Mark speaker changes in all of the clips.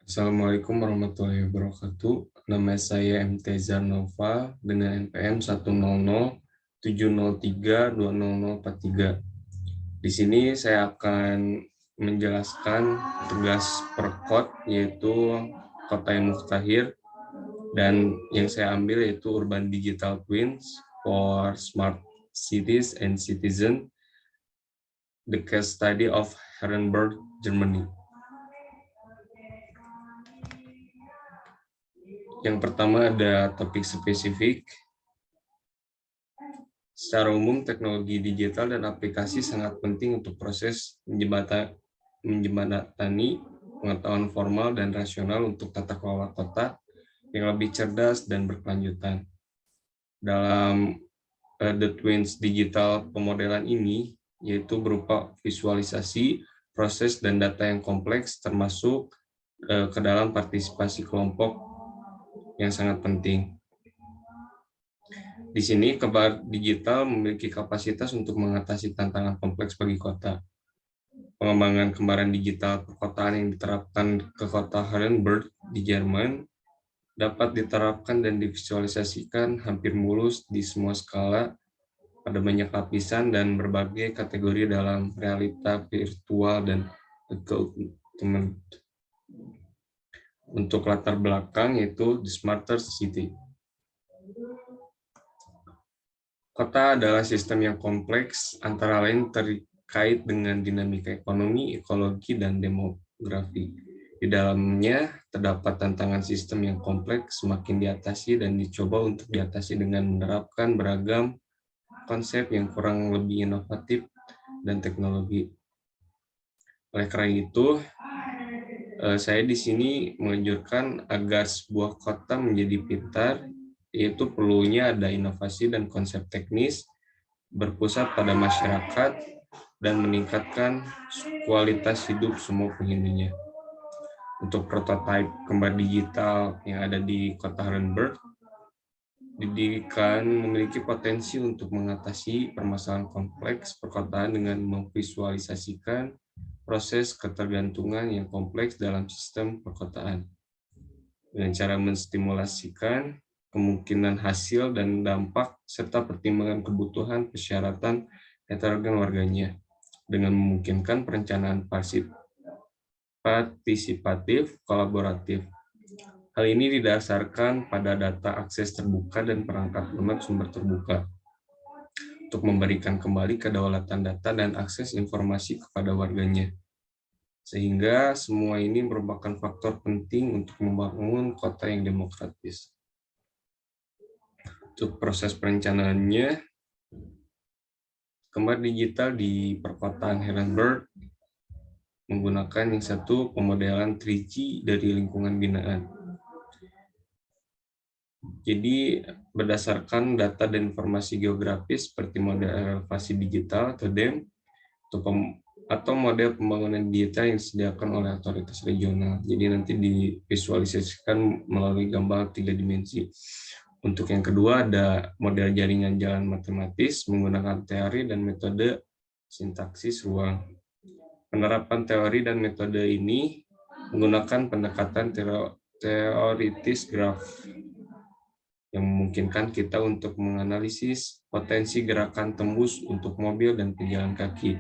Speaker 1: Assalamualaikum warahmatullahi wabarakatuh. Nama saya MT Zarnova dengan NPM 10070303043. Di sini saya akan menjelaskan tugas Perkot, yaitu Kota yang Muftahir, dan yang saya ambil yaitu Urban Digital Twins for Smart Cities and Citizen, the case study of Herrenberg, Germany. Yang pertama ada topik spesifik. Secara umum, teknologi digital dan aplikasi sangat penting untuk proses menjembatani pengetahuan formal dan rasional untuk tata kelola kota yang lebih cerdas dan berkelanjutan. Dalam The Twins Digital pemodelan ini, yaitu berupa visualisasi, proses, dan data yang kompleks, termasuk ke dalam partisipasi kelompok yang sangat penting. Di sini, kembar digital memiliki kapasitas untuk mengatasi tantangan kompleks bagi kota. Pengembangan kembaran digital perkotaan yang diterapkan ke kota Herrenberg di Jerman dapat diterapkan dan divisualisasikan hampir mulus di semua skala pada banyak lapisan dan berbagai kategori dalam realita virtual dan teman. Untuk latar belakang yaitu The Smarter City. Kota adalah sistem yang kompleks, antara lain terkait dengan dinamika ekonomi, ekologi, dan demografi. Di dalamnya terdapat tantangan sistem yang kompleks semakin diatasi dan dicoba untuk diatasi dengan menerapkan beragam konsep yang kurang lebih inovatif dan teknologi. Oleh karena itu, saya di sini menganjurkan agar sebuah kota menjadi pintar, yaitu perlunya ada inovasi dan konsep teknis, berpusat pada masyarakat, dan meningkatkan kualitas hidup semua penghuninya. Untuk prototipe kembar digital yang ada di kota Herrenberg, didikan memiliki potensi untuk mengatasi permasalahan kompleks perkotaan dengan memvisualisasikan proses ketergantungan yang kompleks dalam sistem perkotaan, dengan cara menstimulasikan kemungkinan hasil dan dampak, serta pertimbangan kebutuhan persyaratan heterogen warganya, dengan memungkinkan perencanaan partisipatif kolaboratif. Hal ini didasarkan pada data akses terbuka dan perangkat lunak sumber terbuka, untuk memberikan kembali kedaulatan data dan akses informasi kepada warganya. Sehingga semua ini merupakan faktor penting untuk membangun kota yang demokratis. Untuk proses perencanaannya, kembar digital di perkotaan Herrenberg menggunakan yang satu pemodelan 3G dari lingkungan binaan. Jadi berdasarkan data dan informasi geografis seperti model elevasi digital atau DEM, atau model pembangunan digital yang disediakan oleh otoritas regional. Jadi nanti divisualisasikan melalui gambar 3 dimensi. Untuk yang kedua ada model jaringan jalan matematis menggunakan teori dan metode sintaksis ruang. Penerapan teori dan metode ini menggunakan pendekatan teoritis graf yang memungkinkan kita untuk menganalisis potensi gerakan tembus untuk mobil dan pejalan kaki.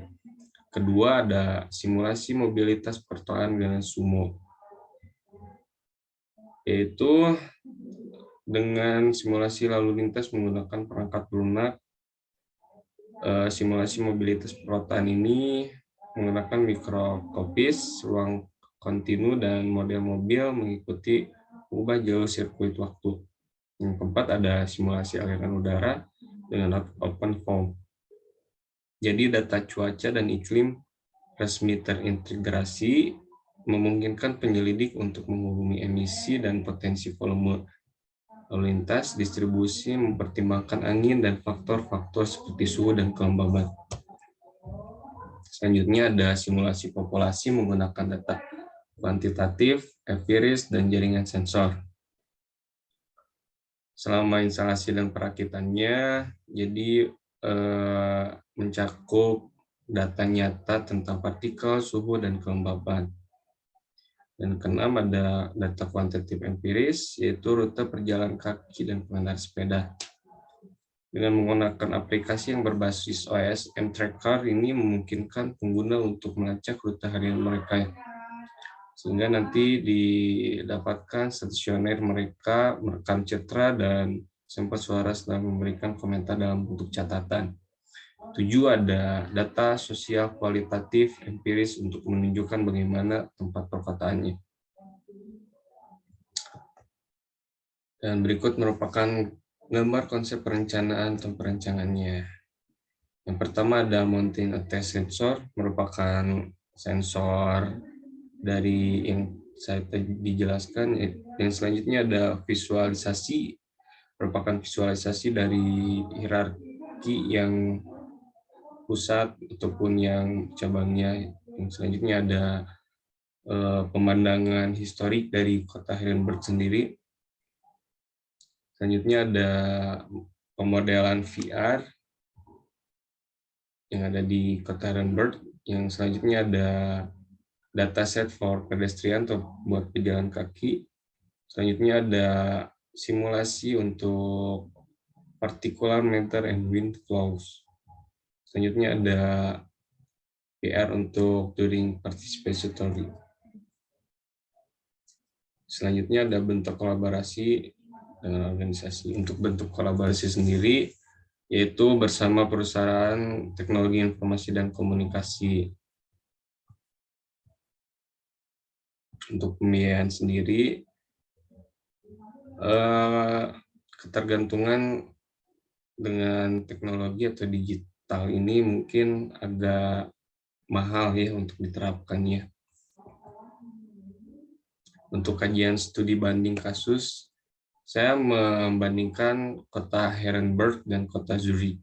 Speaker 1: Kedua ada simulasi mobilitas perkotaan dengan sumo, yaitu dengan simulasi lalu lintas menggunakan perangkat lunak. Simulasi mobilitas perkotaan ini menggunakan mikrokopis, ruang kontinu, dan model mobil mengikuti ubah jalur sirkuit waktu. Yang keempat ada simulasi aliran udara dengan open form. Jadi data cuaca dan iklim resmi terintegrasi memungkinkan penyelidik untuk menghubungi emisi dan potensi volume lalu lintas, distribusi, mempertimbangkan angin, dan faktor-faktor seperti suhu dan kelembaban. Selanjutnya ada simulasi populasi menggunakan data kuantitatif, empiris, dan jaringan sensor. Selama instalasi dan perakitannya, jadi mencakup data nyata tentang partikel, suhu, dan kelembaban. Dan keenam ada data kuantitatif empiris, yaitu rute perjalanan kaki dan pengendara sepeda. Dengan menggunakan aplikasi yang berbasis OS, M-Tracker ini memungkinkan pengguna untuk melacak rute harian mereka, sehingga nanti didapatkan stasioner mereka merekam citra dan sampel suara setelah memberikan komentar dalam bentuk catatan. 7 ada data sosial kualitatif empiris untuk menunjukkan bagaimana tempat perkotaannya. Dan berikut merupakan gambar konsep perencanaan atau perancangannya. Yang pertama ada mountain attached sensor, merupakan sensor dari yang saya tadi dijelaskan. Yang selanjutnya ada visualisasi, merupakan visualisasi dari hierarki yang pusat ataupun yang cabangnya. Yang selanjutnya ada pemandangan historik dari kota Herrenberg sendiri. Selanjutnya ada pemodelan VR yang ada di kota Herrenberg. Yang selanjutnya ada dataset for pedestrian atau buat pejalan kaki. Selanjutnya ada simulasi untuk particular matter and wind flows. Selanjutnya ada PR untuk during participatory. Selanjutnya ada bentuk kolaborasi dengan organisasi. Untuk bentuk kolaborasi sendiri, yaitu bersama perusahaan teknologi informasi dan komunikasi. Untuk pembiayaan sendiri, ketergantungan dengan teknologi atau digital ini mungkin agak mahal ya untuk diterapkannya. Untuk kajian studi banding kasus, saya membandingkan kota Herrenberg dan kota Zurich.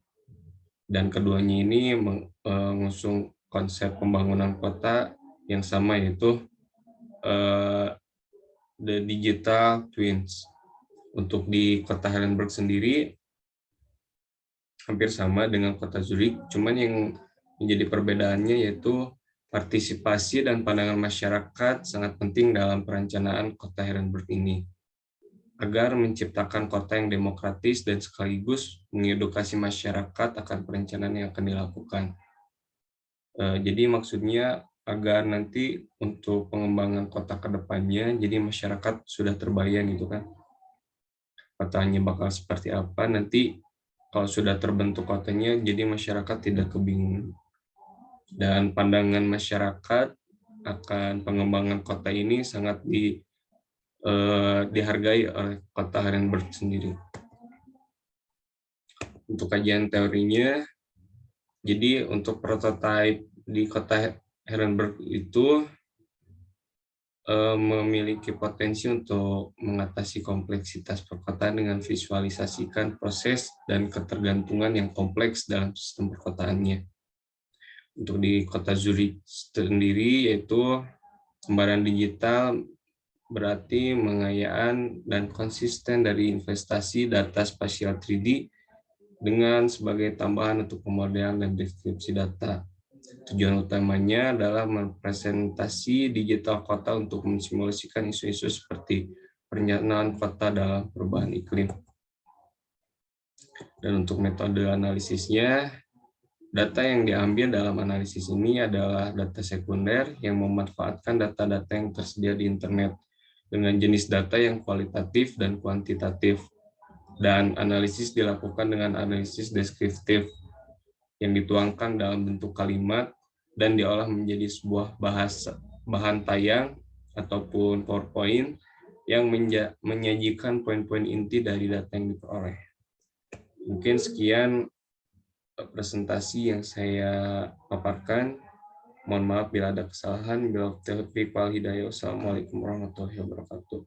Speaker 1: Dan keduanya ini mengusung konsep pembangunan kota yang sama, yaitu the digital twins. Untuk di kota Herrenberg sendiri hampir sama dengan kota Zurich, cuman yang menjadi perbedaannya yaitu partisipasi dan pandangan masyarakat sangat penting dalam perencanaan kota Herrenberg ini, agar menciptakan kota yang demokratis dan sekaligus mengedukasi masyarakat akan perencanaan yang akan dilakukan. Jadi maksudnya agar nanti untuk pengembangan kota ke depannya, jadi masyarakat sudah terbayang gitu kan, kotanya bakal seperti apa nanti kalau sudah terbentuk kotanya, jadi masyarakat tidak kebingungan. Dan pandangan masyarakat akan pengembangan kota ini sangat dihargai oleh kota Herrenberg sendiri. Untuk kajian teorinya, jadi untuk prototipe di kota Herrenberg itu memiliki potensi untuk mengatasi kompleksitas perkotaan dengan visualisasikan proses dan ketergantungan yang kompleks dalam sistem perkotaannya. Untuk di kota Zurich sendiri, yaitu kembaran digital berarti pengayaan dan konsisten dari investasi data spasial 3D dengan sebagai tambahan untuk pemodelan dan deskripsi data. Tujuan utamanya adalah merepresentasi digital kota untuk mensimulasikan isu-isu seperti perencanaan kota dalam perubahan iklim. Dan untuk metode analisisnya, data yang diambil dalam analisis ini adalah data sekunder yang memanfaatkan data-data yang tersedia di internet dengan jenis data yang kualitatif dan kuantitatif. Dan analisis dilakukan dengan analisis deskriptif yang dituangkan dalam bentuk kalimat dan diolah menjadi sebuah bahan tayang ataupun PowerPoint yang menyajikan poin-poin inti dari data yang diperoleh. Mungkin sekian presentasi yang saya paparkan. Mohon maaf bila ada kesalahan. Bila taufiq wal hidayah. Wassalamualaikum warahmatullahi wabarakatuh.